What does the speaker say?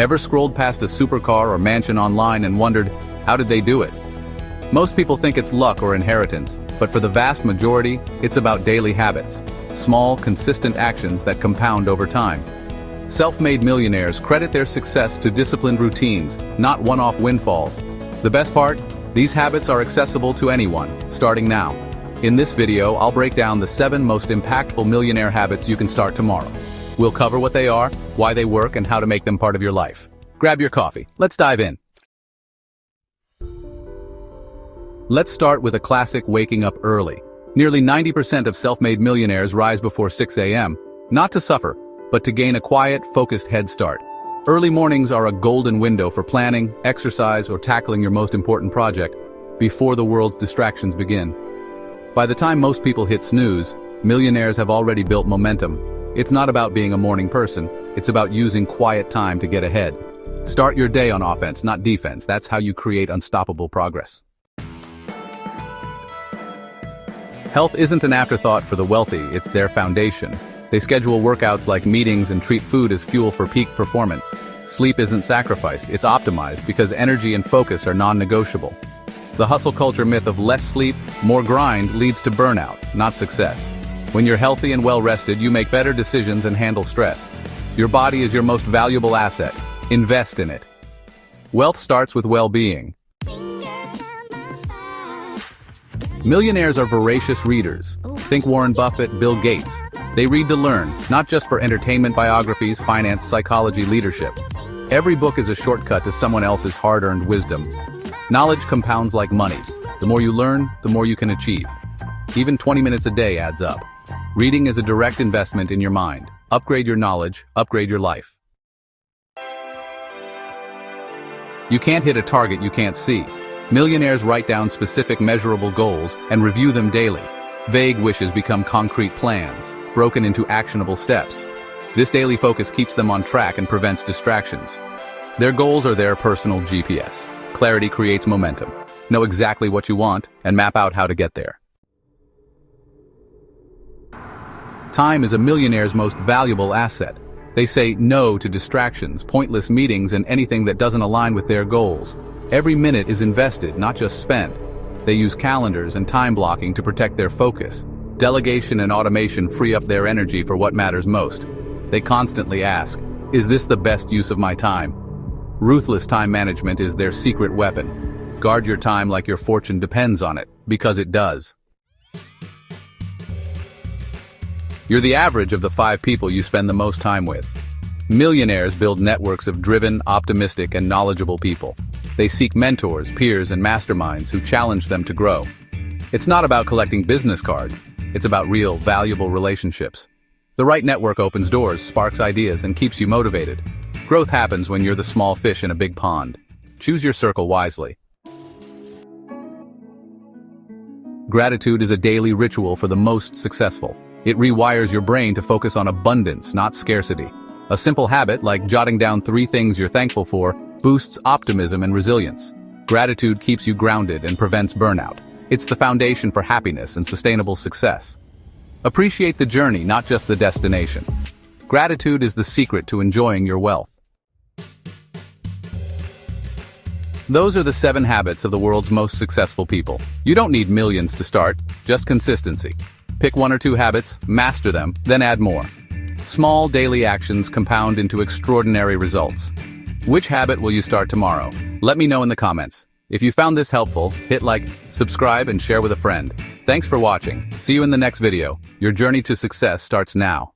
Ever scrolled past a supercar or mansion online and wondered, how did they do it? Most people think it's luck or inheritance, but for the vast majority, it's about daily habits. Small, consistent actions that compound over time. Self-made millionaires credit their success to disciplined routines, not one-off windfalls. The best part? These habits are accessible to anyone, starting now. In this video, I'll break down the 7 most impactful millionaire habits you can start tomorrow. We'll cover what they are, why they work, and how to make them part of your life. Grab your coffee. Let's dive in. Let's start with a classic: waking up early. Nearly 90% of self-made millionaires rise before 6 a.m., not to suffer, but to gain a quiet, focused head start. Early mornings are a golden window for planning, exercise, or tackling your most important project before the world's distractions begin. By the time most people hit snooze, millionaires have already built momentum. It's not about being a morning person, it's about using quiet time to get ahead. Start your day on offense, not defense. That's how you create unstoppable progress. Health isn't an afterthought for the wealthy, it's their foundation. They schedule workouts like meetings and treat food as fuel for peak performance. Sleep isn't sacrificed, it's optimized because energy and focus are non-negotiable. The hustle culture myth of less sleep, more grind leads to burnout, not success. When you're healthy and well-rested, you make better decisions and handle stress. Your body is your most valuable asset. Invest in it. Wealth starts with well-being. Millionaires are voracious readers. Think Warren Buffett, Bill Gates. They read to learn, not just for entertainment, biographies, finance, psychology, leadership. Every book is a shortcut to someone else's hard-earned wisdom. Knowledge compounds like money. The more you learn, the more you can achieve. Even 20 minutes a day adds up. Reading is a direct investment in your mind. Upgrade your knowledge, upgrade your life. You can't hit a target you can't see. Millionaires write down specific measurable goals and review them daily. Vague wishes become concrete plans, broken into actionable steps. This daily focus keeps them on track and prevents distractions. Their goals are their personal GPS. Clarity creates momentum. Know exactly what you want and map out how to get there. Time is a millionaire's most valuable asset. They say no to distractions, pointless meetings, and anything that doesn't align with their goals. Every minute is invested, not just spent. They use calendars and time blocking to protect their focus. Delegation and automation free up their energy for what matters most. They constantly ask, is this the best use of my time? Ruthless time management is their secret weapon. Guard your time like your fortune depends on it, because it does. You're the average of the 5 people you spend the most time with. Millionaires build networks of driven, optimistic, and knowledgeable people. They seek mentors, peers, and masterminds who challenge them to grow. It's not about collecting business cards. It's about real, valuable relationships. The right network opens doors, sparks ideas, and keeps you motivated. Growth happens when you're the small fish in a big pond. Choose your circle wisely. Gratitude is a daily ritual for the most successful. It rewires your brain to focus on abundance, not scarcity. A simple habit, like jotting down 3 things you're thankful for, boosts optimism and resilience. Gratitude keeps you grounded and prevents burnout. It's the foundation for happiness and sustainable success. Appreciate the journey, not just the destination. Gratitude is the secret to enjoying your wealth. Those are the 7 habits of the world's most successful people. You don't need millions to start, just consistency. Pick 1 or 2 habits, master them, then add more. Small daily actions compound into extraordinary results. Which habit will you start tomorrow? Let me know in the comments. If you found this helpful, hit like, subscribe, and share with a friend. Thanks for watching. See you in the next video. Your journey to success starts now.